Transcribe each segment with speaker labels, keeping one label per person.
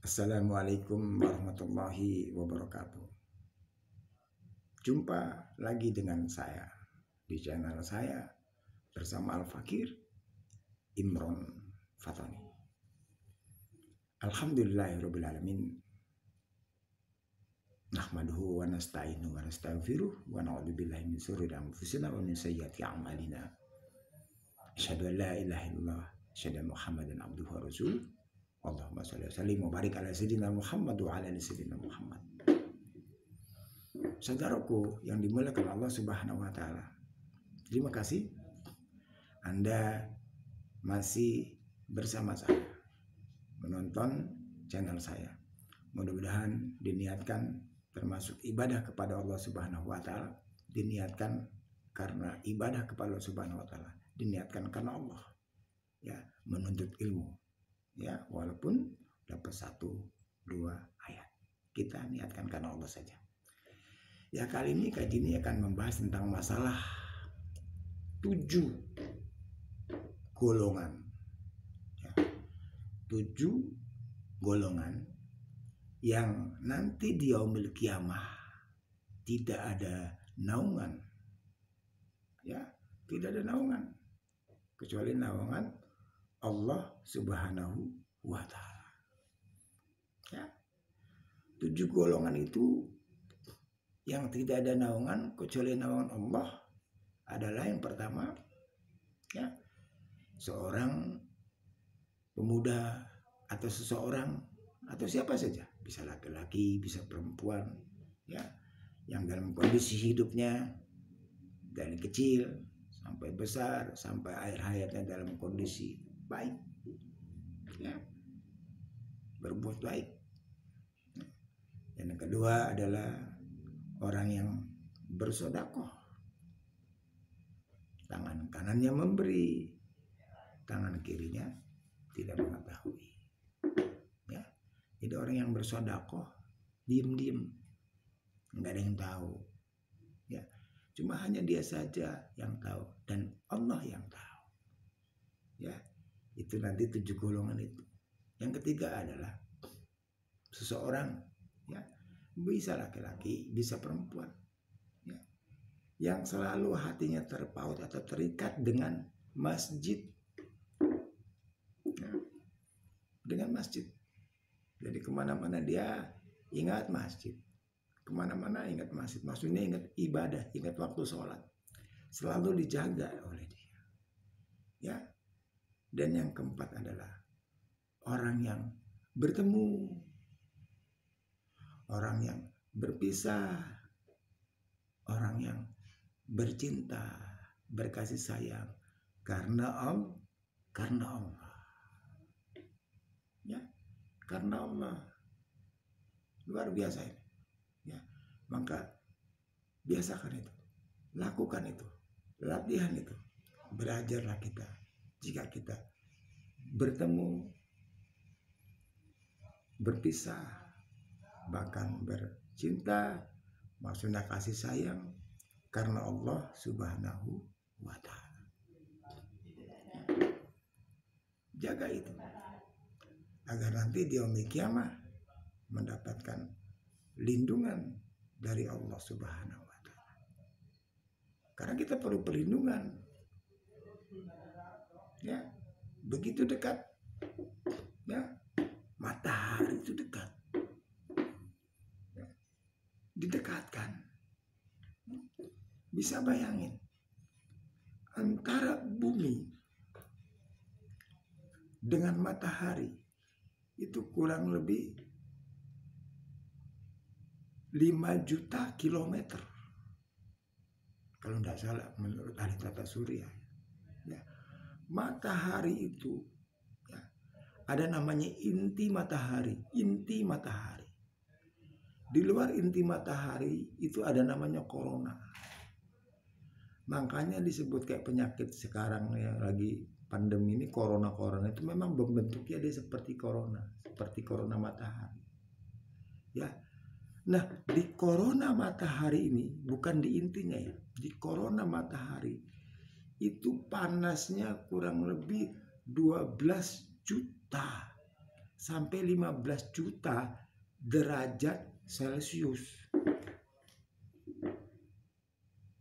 Speaker 1: Assalamualaikum warahmatullahi wabarakatuh. Jumpa lagi dengan saya di channel saya bersama Al-Fakir Imron Fatani. Alhamdulillahirrabbilalamin. Nahmaduhu wa nasta'inu wa nastaghfiruh wa na'udzubillahi min syururi anfusina wa min sayyiati a'malina. Asyhadu an la ilaha illallah, asyhadu anna Muhammadan abduhu wa rasuluh. Allahumma sholli wa sallim wa barik ala sayyidina Muhammad wa ala ali sayyidina Muhammad. Saudaraku yang dimuliakan Allah Subhanahu wa taala. Terima kasih Anda masih bersama saya menonton channel saya. Mudah-mudahan diniatkan termasuk ibadah kepada Allah Subhanahu wa taala, diniatkan karena ibadah kepada Allah Subhanahu wa taala, diniatkan karena Allah. Ya, menuntut ilmu. Ya, walaupun dapat 1-2 ayat. Kita niatkan karena Allah saja. Ya, kali ini kajian ini akan membahas tentang masalah 7 golongan. Ya, 7 golongan yang nanti di yaumil qiyamah tidak ada naungan. Ya, tidak ada naungan kecuali naungan Allah Subhanahu wa taala. Ya. 7 golongan itu yang tidak ada naungan kecuali naungan Allah adalah yang pertama, ya, seorang pemuda atau seseorang atau siapa saja, bisa laki-laki, bisa perempuan, ya, yang dalam kondisi hidupnya dari kecil sampai besar, sampai akhir hayatnya dalam kondisi baik, ya, berbuat baik. Yang kedua adalah orang yang bersedekah, tangan kanannya memberi, tangan kirinya tidak mengetahui. Ya, jadi orang yang bersedekah diem-diem, nggak ada yang tahu. Ya, cuma hanya dia saja yang tahu dan Allah yang tahu. Ya, itu nanti 7 golongan itu. Yang ketiga adalah seseorang, ya, bisa laki-laki, bisa perempuan, ya, yang selalu hatinya terpaut atau terikat dengan masjid, ya, dengan masjid. Jadi kemana-mana dia ingat masjid, kemana-mana ingat masjid. Maksudnya ingat ibadah, ingat waktu sholat, selalu dijaga oleh dia. Ya. Dan yang keempat adalah orang yang bertemu, orang yang berpisah, orang yang bercinta, berkasih sayang karena Allah, ya, karena Allah. Luar biasa ini. Ya, maka biasakan itu, lakukan itu, latihan itu, belajarlah kita. Jika kita bertemu, berpisah, bahkan bercinta, maksudnya kasih sayang karena Allah Subhanahu wa taala. Jaga itu agar nanti di yaumil qiyamah mendapatkan lindungan dari Allah Subhanahu wa taala. Karena kita perlu perlindungan. Ya, begitu dekat, ya, matahari itu dekat, ya, didekatkan. Bisa bayangin antara bumi dengan matahari itu kurang lebih 5 juta kilometer kalau tidak salah menurut ahli tata surya. Ya. Matahari itu, ya, ada namanya inti matahari. Inti matahari. Di luar inti matahari itu ada namanya corona. Makanya disebut kayak penyakit sekarang yang lagi pandemi ini, corona itu memang bentuknya dia seperti corona matahari. Ya. Nah, di corona matahari ini bukan di intinya, ya. Di corona matahari itu panasnya kurang lebih 12 juta sampai 15 juta derajat Celcius.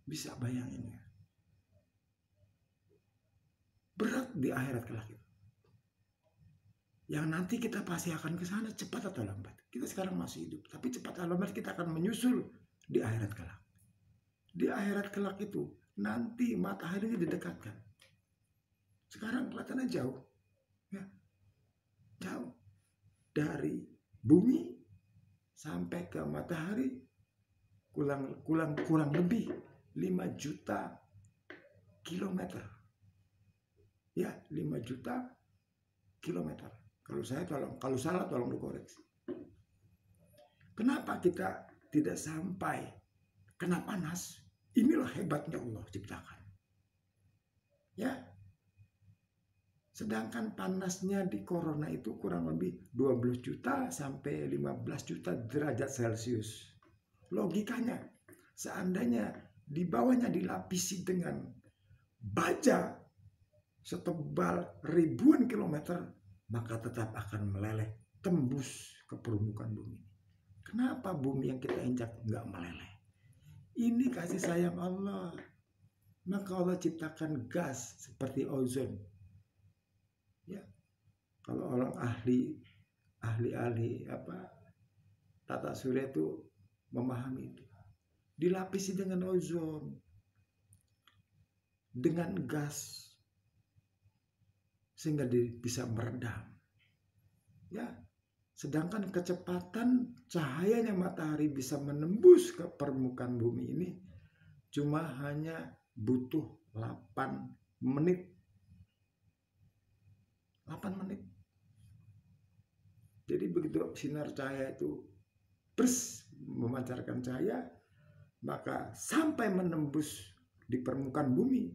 Speaker 1: Bisa bayangin ya? Berat di akhirat kelak itu. Yang nanti kita pasti akan ke sana cepat atau lambat. Kita sekarang masih hidup, tapi cepat atau lambat kita akan menyusul di akhirat kelak. Di akhirat kelak itu nanti mataharinya didekatkan. Sekarang kelihatannya jauh, ya, jauh dari bumi sampai ke matahari kurang lebih 5 juta kilometer. Ya, 5 juta kilometer. Kalau salah tolong dikoreksi. Kenapa kita tidak sampai kena panas? Inilah hebatnya Allah ciptakan. Ya. Sedangkan panasnya di corona itu kurang lebih 12 juta sampai 15 juta derajat Celcius. Logikanya, seandainya di bawahnya dilapisi dengan baja setebal ribuan kilometer, maka tetap akan meleleh, tembus ke permukaan bumi. Kenapa bumi yang kita injak nggak meleleh? Ini kasih sayang Allah. Maka Allah ciptakan gas seperti ozon. Ya, kalau orang ahli tata surya itu memahami itu. Dilapisi dengan ozon, dengan gas, sehingga bisa meredam. Ya, sedangkan kecepatan cahayanya matahari bisa menembus ke permukaan bumi ini cuma hanya butuh 8 menit. 8 menit. Jadi begitu sinar cahaya itu memancarkan cahaya, maka sampai menembus di permukaan bumi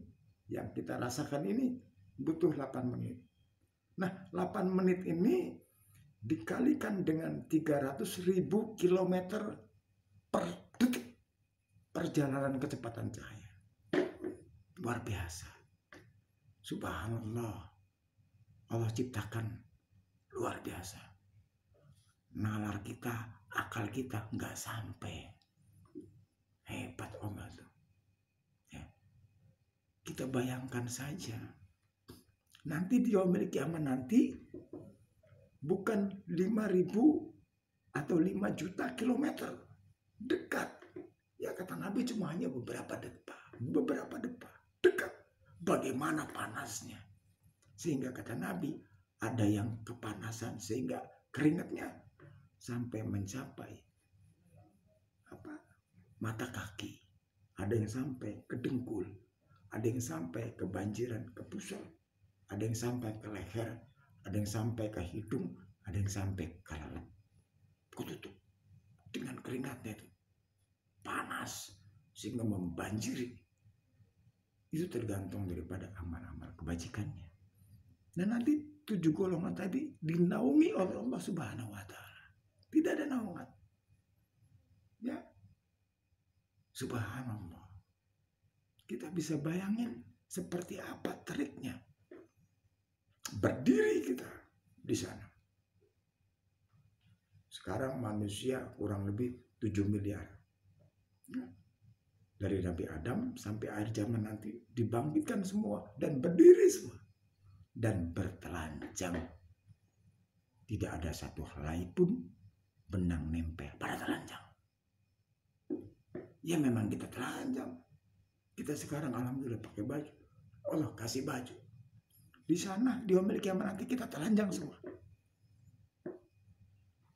Speaker 1: yang kita rasakan ini butuh 8 menit. Nah, 8 menit ini dikalikan dengan 300.000 kilometer per detik perjalanan kecepatan cahaya. Luar biasa. Subhanallah. Allah ciptakan luar biasa. Nalar kita, akal kita nggak sampai. Hebat Allah tuh. Ya. Kita bayangkan saja. Nanti di yaumil kiamat nanti bukan 5.000 atau 5 juta kilometer. Dekat. Ya kata Nabi cuma hanya beberapa depa. Dekat. Bagaimana panasnya. Sehingga kata Nabi, ada yang kepanasan sehingga keringatnya sampai mencapai mata kaki. Ada yang sampai ke dengkul. Ada yang sampai ke banjiran, ke pusar. Ada yang sampai ke leher. Ada yang sampai ke hidung. Ada yang sampai ke lalat. Ketutup dengan keringatnya itu. Panas sehingga membanjiri. Itu tergantung daripada amal-amal kebajikannya. Dan nanti 7 golongan tadi dinaungi oleh Allah Subhanahu wa Ta'ala. Tidak ada naungan. Ya. Subhanallah. Kita bisa bayangin seperti apa triknya. Berdiri kita di sana. Sekarang manusia kurang lebih 7 miliar. Ya. Dari Nabi Adam sampai akhir zaman nanti dibangkitkan semua dan berdiri semua. Dan bertelanjang. Tidak ada satu helai pun benang nempel pada telanjang. Ya memang kita telanjang. Kita sekarang alhamdulillah pakai baju. Allah kasih baju. Di sana di yaumil kiamat nanti kita telanjang semua.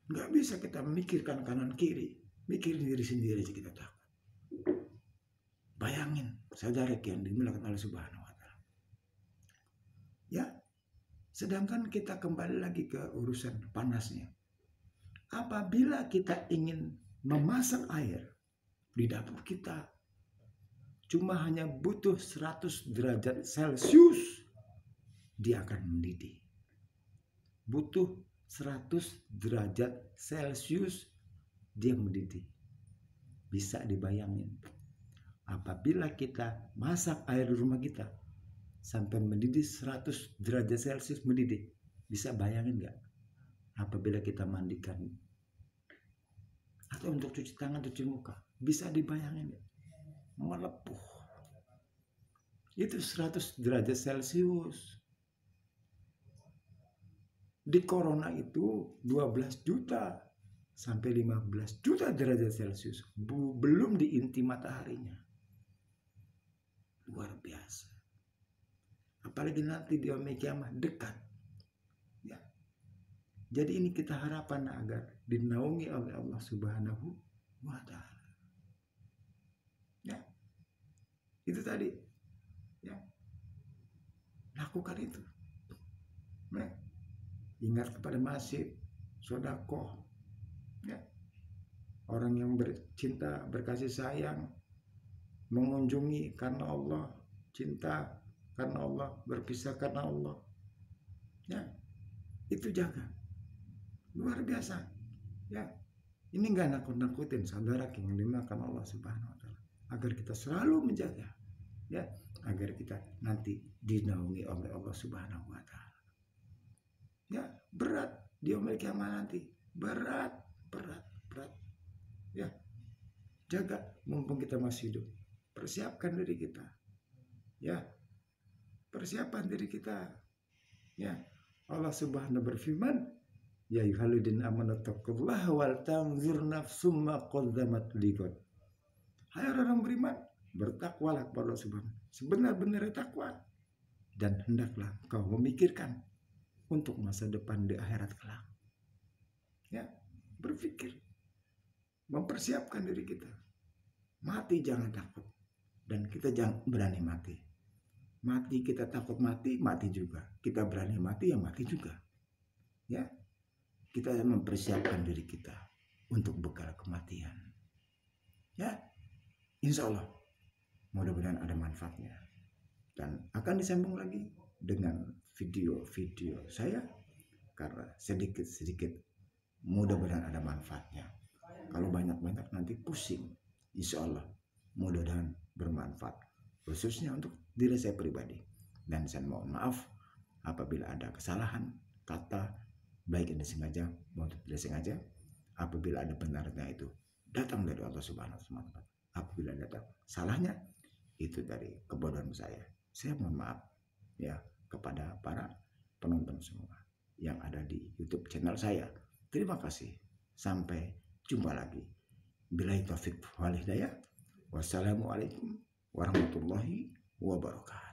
Speaker 1: Nggak bisa kita memikirkan kanan kiri. Mikirin diri sendiri aja kita takut. Bayangin saudara yang dimuliakan oleh Subhanahu wa Ta'ala. Ya, sedangkan kita kembali lagi ke urusan panasnya. Apabila kita ingin memasak air di dapur kita, cuma hanya butuh 100 derajat Celcius, dia akan mendidih. Butuh 100 derajat Celcius, dia mendidih. Bisa dibayangin. Apabila kita masak air di rumah kita, sampai mendidih 100 derajat Celcius mendidih. Bisa bayangin nggak? apabila kita mandikan atau untuk cuci tangan, cuci muka, bisa dibayangin melepuh. Itu 100 derajat Celcius. Di corona itu 12 juta sampai 15 juta derajat Celcius. Belum di inti mataharinya. Luar biasa. Apalagi nanti di yaumil kiamah dekat. Ya. Jadi ini kita harapan agar dinaungi oleh Allah Subhanahu wa Ta'ala. Ya. Itu tadi. Ya. Lakukan itu. Nah. Ingat kepada masjid, sedekah, ya. Orang yang bercinta, berkasih sayang, mengunjungi karena Allah, cinta karena Allah, berpisah karena Allah, ya, itu jaga, luar biasa, ya. Ini nggak nakut-nakutin saudara yang dimakan Allah Subhanahu Wa Taala, agar kita selalu menjaga, ya, agar kita nanti dinaungi oleh Allah Subhanahu Wa Taala. Ya, berat di yaumil kiamah nanti, berat, ya. Jaga mumpung kita masih hidup, persiapkan diri kita, ya, persiapan diri kita, ya. Allah Subhanahu berfirman, ya ayyuhalladzina amanu taqullaha wal tanzur nafsum ma qaddamat lighad. Hai orang beriman, bertakwalah kepada Allah Subhanahu sebenar-benarnya takwa, dan hendaklah kau memikirkan untuk masa depan di akhirat kelak. Ya, berpikir, mempersiapkan diri kita. Mati jangan takut, dan kita jangan berani mati. Mati kita takut mati, mati juga. Kita berani mati, ya mati juga. Ya, kita mempersiapkan diri kita untuk bekal kematian. Ya, insya Allah, mudah-mudahan ada manfaatnya. Dan akan disambung lagi dengan video-video saya, karena sedikit-sedikit mudah-mudahan ada manfaatnya. Kalau banyak-banyak nanti pusing. Insya Allah mudah-mudahan bermanfaat, khususnya untuk diri saya pribadi. Dan saya mohon maaf apabila ada kesalahan kata, baik yang disengaja maupun tidak sengaja. Apabila ada benarnya itu datang dari Allah Subhanahu wa Ta'ala. Apabila datang salahnya itu dari kebodohan saya mohon maaf, ya, kepada para penonton semua yang ada di YouTube channel saya. Terima kasih. Sampai jumpa lagi. Billahi taufiq wal hidayah. Wassalamualaikum warahmatullahi wabarakatuh.